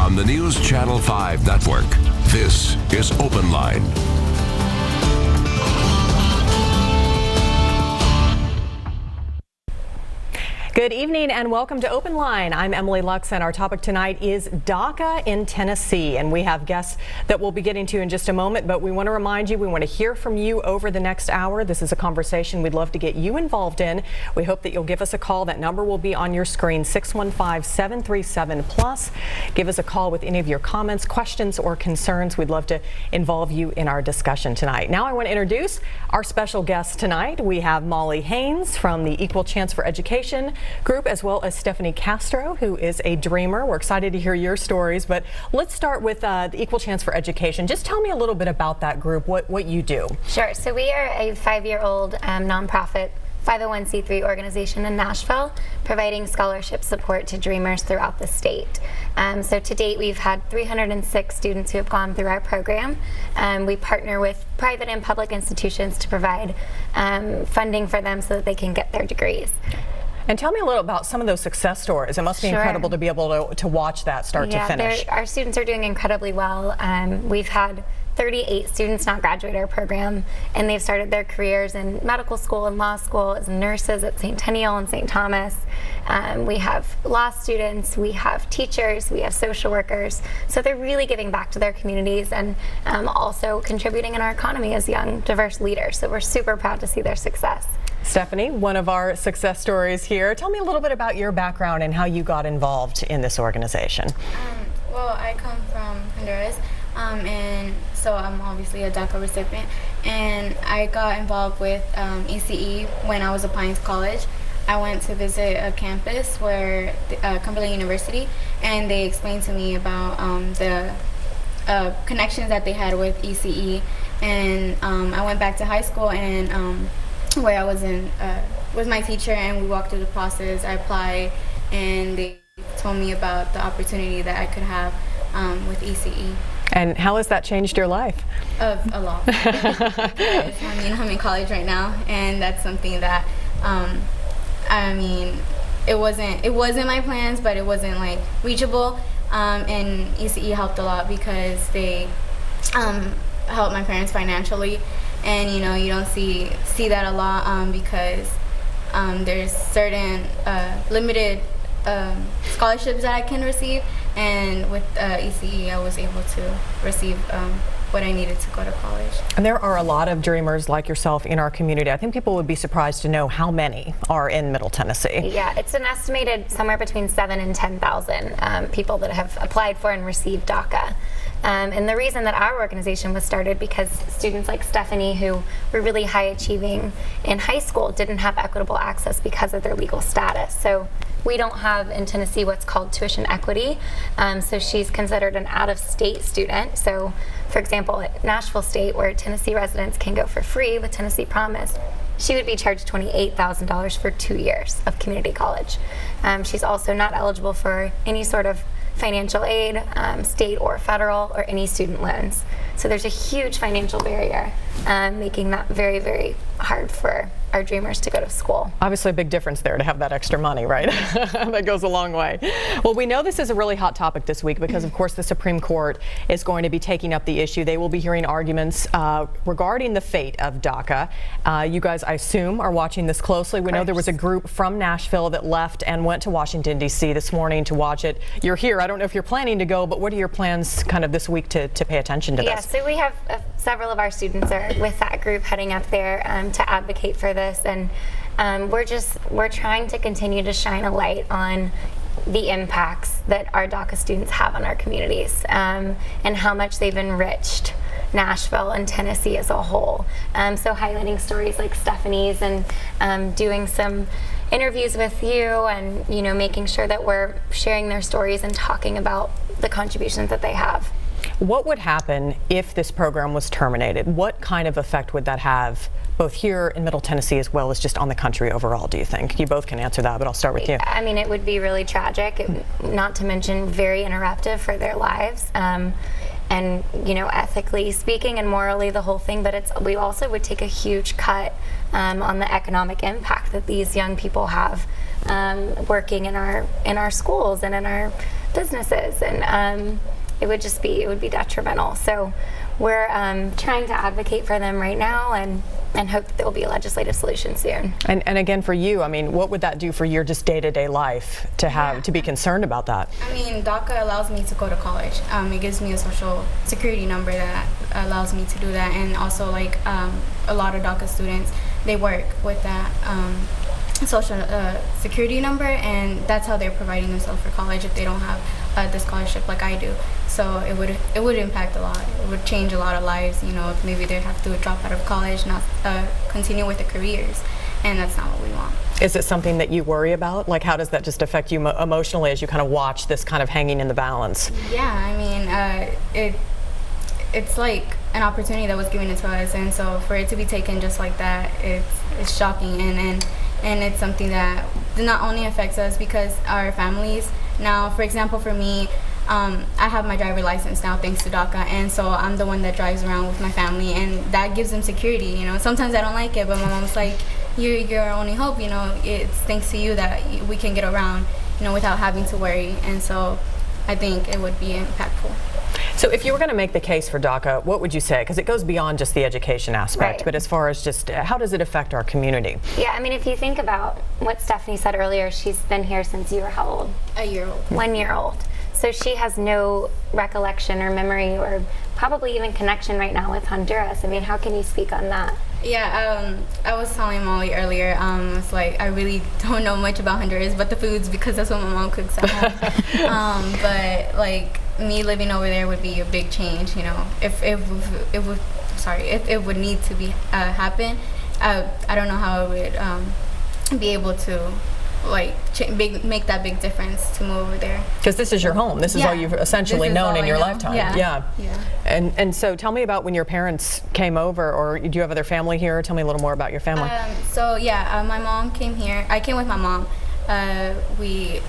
From the News Channel 5 network, this is OpenLine. Good evening and welcome to OpenLine. I'm Emily Lux and our topic tonight is DACA in Tennessee. And we have guests that we'll be getting to in just a moment, but we want to remind you, we want to hear from you over the next hour. This is a conversation we'd love to get you involved in. We hope that you'll give us a call. That number will be on your screen, 615-737-PLUS. Give us a call with any of your comments, questions, or concerns. We'd love to involve you in our discussion tonight. Now I want to introduce our special guests tonight. We have Molly Haynes from the Equal Chance for Education group, as well as Stephany Castro, who is a dreamer. We're excited to hear your stories, but let's start with the Equal Chance for Education. Just tell me a little bit about that group, what you do. Sure. So we are a 5-year-old nonprofit 501c3 organization in Nashville, providing scholarship support to dreamers throughout the state. So to date, we've had 306 students who have gone through our program. We partner with private and public institutions to provide funding for them so that they can get their degrees. And tell me a little about some of those success stories. It must be incredible to be able to watch that start to finish. Our students are doing incredibly well. We've had 38 students now graduate our program, and they've started their careers in medical school and law school as nurses at Centennial and St. Thomas. We have law students, we have teachers, we have social workers. So they're really giving back to their communities and also contributing in our economy as young, diverse leaders. So we're super proud to see their success. Stephany, one of our success stories here. Tell me a little bit about your background and how you got involved in this organization. Well, I come from Honduras, and so I'm obviously a DACA recipient, and I got involved with ECE when I was applying to college. I went to visit a campus where Cumberland University, and they explained to me about the connections that they had with ECE, and I went back to high school and where I was in with my teacher, and we walked through the process. I applied, and they told me about the opportunity that I could have with ECE. And how has that changed your life? A lot. I mean, I'm in college right now, and that's something that I mean, it wasn't my plans, but it wasn't like reachable. And ECE helped a lot because they helped my parents financially. And you know, you don't see that a lot because there's certain limited scholarships that I can receive, and with ECE I was able to receive what I needed to go to college. And there are a lot of dreamers like yourself in our community. I think people would be surprised to know how many are in Middle Tennessee. Yeah, it's an estimated somewhere between 7,000 and 10,000 people that have applied for and received DACA. And the reason that our organization was started because students like Stephany, who were really high achieving in high school, didn't have equitable access because of their legal status. So we don't have in Tennessee what's called tuition equity. So she's considered an out-of-state student. So for example, at Nashville State, where Tennessee residents can go for free with Tennessee Promise, she would be charged $28,000 for 2 years of community college. She's also not eligible for any sort of financial aid, state or federal, or any student loans. So there's a huge financial barrier, making that very, very hard for our dreamers to go to school. Obviously a big difference there to have that extra money, right? That goes a long way. Well, we know this is a really hot topic this week because of course the Supreme Court is going to be taking up the issue. They will be hearing arguments regarding the fate of DACA. You guys, I assume, are watching this closely. We know there was a group from Nashville that left and went to Washington, D.C. this morning to watch it. You're here. I don't know if you're planning to go, but what are your plans kind of this week to pay attention to this? Yeah, so we have several of our students are with that group heading up there to advocate for this, and we're trying to continue to shine a light on the impacts that our DACA students have on our communities, and how much they've enriched Nashville and Tennessee as a whole. So highlighting stories like Stephany's and doing some interviews with you, and making sure that we're sharing their stories and talking about the contributions that they have. What would happen if this program was terminated? What kind of effect would that have both here in Middle Tennessee as well as just on the country overall, do you think? You both can answer that, but I'll start with you. I mean, it would be really tragic, not to mention very interruptive for their lives. And ethically speaking and morally the whole thing, but we also would take a huge cut on the economic impact that these young people have working in our schools and in our businesses, and it would be detrimental. So we're trying to advocate for them right now, and hope that there will be a legislative solution soon. And again, for you, I mean, what would that do for your just day-to-day life to have to be concerned about that? I mean, DACA allows me to go to college. It gives me a social security number that allows me to do that, and also like a lot of DACA students, they work with that social security number, and that's how they're providing themselves for college if they don't have the scholarship like I do. So it would impact a lot. It would change a lot of lives. You know, maybe they have to drop out of college, not continue with their careers, and that's not what we want. Is it something that you worry about? Like, how does that just affect you emotionally as you kind of watch this kind of hanging in the balance? Yeah, I mean, it's like an opportunity that was given to us, and so for it to be taken just like that, it's shocking, and it's something that not only affects us because our families. Now, for example, for me, I have my driver license now thanks to DACA, and so I'm the one that drives around with my family, and that gives them security. You know, sometimes I don't like it, but my mom's like, "You're our only hope. You know, it's thanks to you that we can get around, you know, without having to worry." And so, I think it would be impactful. So if you were going to make the case for DACA, what would you say? Because it goes beyond just the education aspect, but as far as just how does it affect our community? Yeah, I mean, if you think about what Stephany said earlier, she's been here since you were how old? A year old. 1 year old. So she has no recollection or memory or probably even connection right now with Honduras. I mean, how can you speak on that? Yeah, I was telling Molly earlier, it's like I really don't know much about Honduras but the foods because that's what my mom cooks at home. But like me living over there would be a big change, you know. If it would need to be happen, I don't know how it would be able to like make that big difference to move over there. Because this is your home. This is all you've essentially known in your lifetime. Yeah. And so tell me about when your parents came over, or do you have other family here? Tell me a little more about your family. My mom came here. I came with my mom.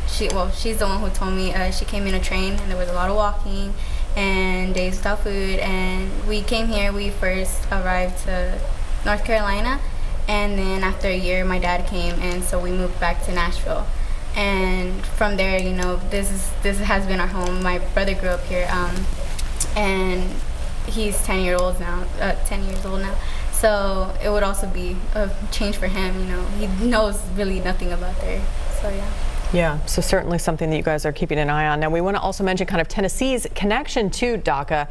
She's the one who told me. She came in a train, and there was a lot of walking and days without food. And we came here. We first arrived to North Carolina. And then after a year, my dad came, and so we moved back to Nashville. And from there, you know, this has been our home. My brother grew up here, and he's 10 years old now. So it would also be a change for him. You know, he knows really nothing about there. So yeah. Yeah, so certainly something that you guys are keeping an eye on. Now, we want to also mention kind of Tennessee's connection to DACA.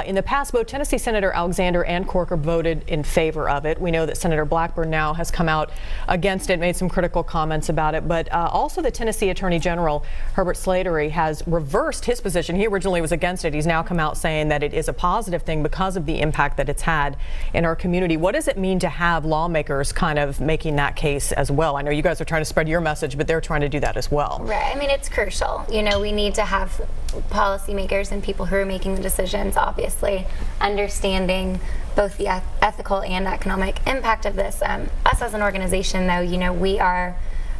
In the past, both Tennessee Senator Alexander and Corker voted in favor of it. We know that Senator Blackburn now has come out against it, made some critical comments about it, but also the Tennessee Attorney General, Herbert Slattery, has reversed his position. He originally was against it. He's now come out saying that it is a positive thing because of the impact that it's had in our community. What does it mean to have lawmakers kind of making that case as well? I know you guys are trying to spread your message, but they're trying to do that as well. Right. I mean, it's crucial. You know, we need to have policymakers and people who are making the decisions, obviously, understanding both the ethical and economic impact of this. Us as an organization, though, you know, we are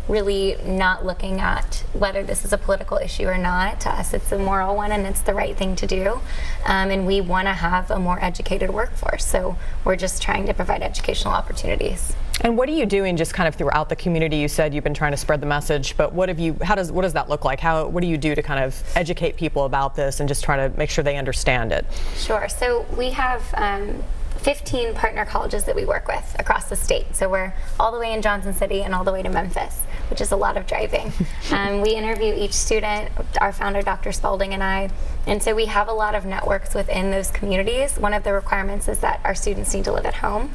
really not looking at whether this is a political issue or not. To us, it's a moral one, and it's the right thing to do. And we want to have a more educated workforce. So we're just trying to provide educational opportunities. And what are you doing just kind of throughout the community? You said you've been trying to spread the message, but what does that look like? What do you do to kind of educate people about this and just try to make sure they understand it? Sure. So we have 15 partner colleges that we work with across the state. So we're all the way in Johnson City and all the way to Memphis, which is a lot of driving. We interview each student, our founder, Dr. Spalding, and I. And so we have a lot of networks within those communities. One of the requirements is that our students need to live at home.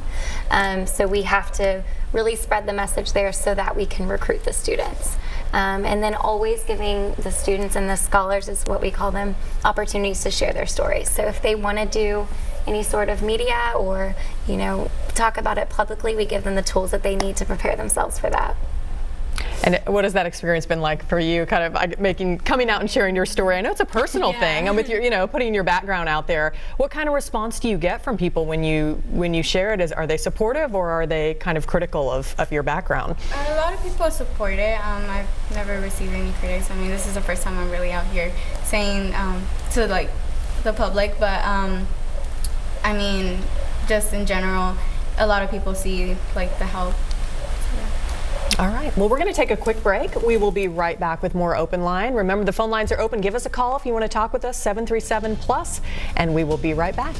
So we have to really spread the message there so that we can recruit the students. And then always giving the students and the scholars, is what we call them, opportunities to share their stories. So if they want to do any sort of media or, you know, talk about it publicly, we give them the tools that they need to prepare themselves for that. And what has that experience been like for you, kind of coming out and sharing your story? I know it's a personal thing, and with your, you know, putting your background out there. What kind of response do you get from people when you share it? Are they supportive, or are they kind of critical of your background? A lot of people support it. I've never received any critics. I mean, this is the first time I'm really out here saying to like the public, but I mean, just in general, a lot of people see like the help. All right. Well, we're going to take a quick break. We will be right back with more Open Line. Remember, the phone lines are open. Give us a call if you want to talk with us, 737+, and we will be right back.